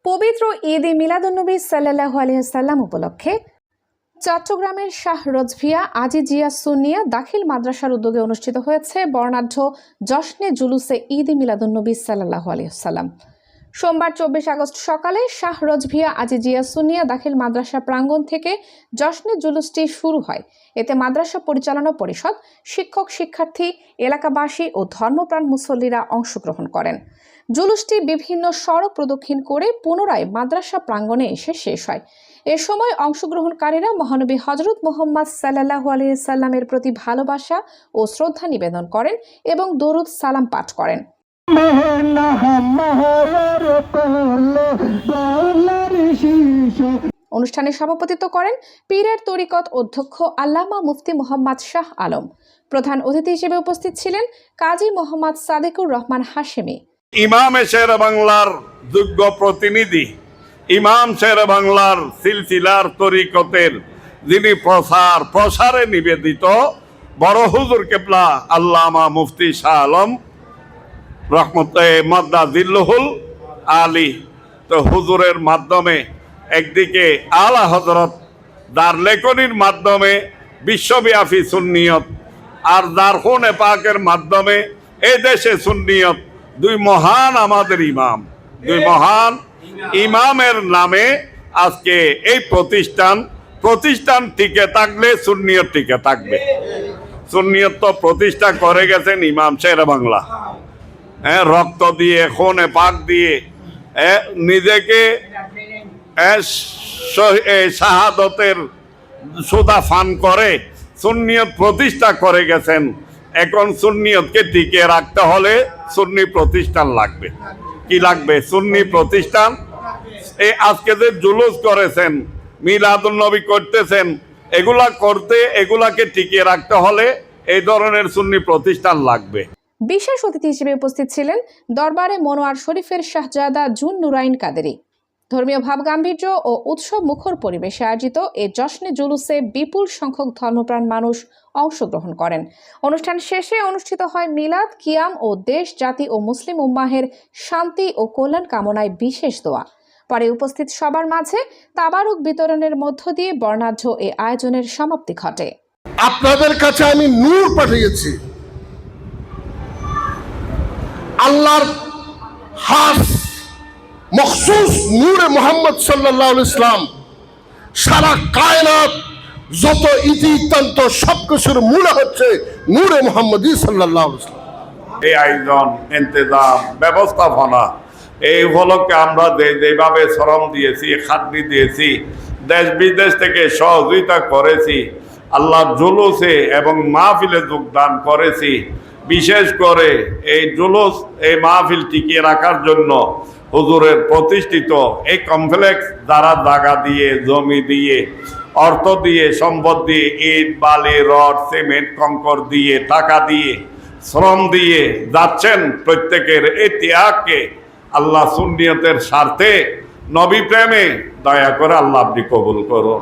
পবিত্র ঈদ মিলাদুন্নবী সাল্লাল্লাহু আলাইহি ওয়াসাল্লাম উপলক্ষে চট্টগ্রামের শাহ রজভিয়া আজিজিয়া সুন্নিয়া দাখিল মাদ্রাসার উদ্যোগে অনুষ্ঠিত হয়েছে বর্ণাঢ্য জশ্নে জুলুসে ঈদ মিলাদুন্নবী সাল্লাল্লাহু আলাইহি ওয়াসাল্লাম। সোমবার 24 আগস্ট সকালে শাহ রজভিয়া আজিজিয়া সুন্নিয়া দাখিল মাদ্রাসা প্রাঙ্গণ থেকে জশ্নে জুলুসটি শুরু হয়। এতে মাদ্রাসা পরিচালনা পরিষদ, শিক্ষক, শিক্ষার্থী, এলাকাবাসী ও ধর্মপ্রাণ মুসল্লিরা অংশগ্রহণ করেন। জুলুসটি বিভিন্ন সড়ক প্রদক্ষিণ করে পুনরায় মাদ্রাসা প্রাঙ্গণে এসে শেষ হয়। এ সময় অংশগ্রহণকারীরা মহানবী হযরত মুহাম্মদ সাল্লাল্লাহু আলাইহি সাল্লামের প্রতি ভালোবাসা ও শ্রদ্ধা নিবেদন করেন এবং দরুদ সালাম পাঠ করেন। অনুষ্ঠানে সভাপতিত্ব করেন পীরের তরিকত অধ্যক্ষ আল্লামা মুফতি মোহাম্মদ শাহ আলম। প্রধান অতিথি হিসেবে উপস্থিত ছিলেন কাজী মোহাম্মদ সাদেকুর রহমান হাশেমি। ইমাম শেরে বাংলার যোগ্য প্রতিনিধি, ইমাম শেরে বাংলার সিলসিলার তরিকতের যিনি প্রসারে নিবেদিত বড় হুজুর কেবলা আল্লামা মুফতি শাহ আলম রহমতে মাদ্দাজিল্লুহুল আলী। তো হুজুরের মাধ্যমে একদিকে আলা হযরত দার লেখনির মাধ্যমে বিশ্বব্যাপী সুন্নিয়ত, আর দারহুনে পাকের মাধ্যমে এই দেশে সুন্নিয়ত, দুই মহান আমাদের ইমাম, দুই মহান ইমামের নামে আজকে এই প্রতিষ্ঠান টিকে থাকলে সুন্নিয়ত টিকে থাকবে। সুন্নিয়ত তো প্রতিষ্ঠা করে গেছেন ইমাম শেরে বাংলা, রক্ত দিয়ে, খুনে পাক দিয়ে, নিজেকে শাহাদতের সুদা ফান করে সুন্নিয়ত প্রতিষ্ঠা করে গেছেন। এখন সুন্নিয়তকে টিকে রাখতে হলে সুন্নি প্রতিষ্ঠান লাগবে। কি লাগবে? সুন্নি প্রতিষ্ঠান। এই আজকে যে জুলুস করেছেন, মিলাদুন্নবী করতেছেন, এগুলাকে টিকিয়ে রাখতে হলে এই ধরনের সুন্নি প্রতিষ্ঠান লাগবে। বিশেষ অতিথি হিসেবে উপস্থিত ছিলেন দরবারে মনোয়ার শরীফের শাহজাদা জুন নুরাইন কাদেরী। ধর্মীয় ভাবগাম্ভীর্য ও উৎসব মুখর পরিবেশে আয়োজিত এ জশ্নে জুলুসে বিপুল সংখ্যক ধর্মপ্রাণ মানুষ অংশগ্রহণ করেন। অনুষ্ঠান শেষে অনুষ্ঠিত হয় মিলাদ, কিয়াম ও দেশ, জাতি ও মুসলিম উম্মাহের শান্তি ও কল্যাণ কামনায় বিশেষ দোয়া। পরে উপস্থিত সবার মাঝে তাবারুক বিতরণের মধ্য দিয়ে বর্ণাঢ্য এ আয়োজনের সমাপ্তি ঘটে। আপনাদের কাছে আমি নূর পাঠিয়েছি, আল্লাহর খাস মখসুস নূরে মুহাম্মদ সাল্লাল্লাহু আলাইহি ইসলাম সারা কায়নাত যত ইতিতান্ত সবকিছুর মূল হচ্ছে নূরে মুহাম্মদী সাল্লাল্লাহু আলাইহি ইসলাম। এই আয়োজন, ইন্তজাম, ব্যবস্থাপনা, এই উপলক্ষে আমরা যেভাবে শ্রম দিয়েছি, খাটনি দিয়েছি, দেশ বিদেশ থেকে সহযোগিতা করেছি, আল্লাহর জুলুসে এবং মাহফিলে যোগদান করেছি। বিশেষ করে এই জুলুস, এই মাহফিল টিকিয়ে রাখার জন্য হুজুরের প্রতিষ্ঠিত এই কমপ্লেক্স যারা জায়গা দিয়ে, জমি দিয়ে, অর্থ দিয়ে, সম্পদ দিয়ে, ইট, বালি, রড, সিমেন্ট, কংকর দিয়ে, টাকা দিয়ে, শ্রম দিয়ে যাচ্ছেন, প্রত্যেকের এই ত্যাগকে আল্লাহ সুন্নিয়তের স্বার্থে, নবী প্রেমে দয়া করে আল্লাহ আপনি কবুল করো।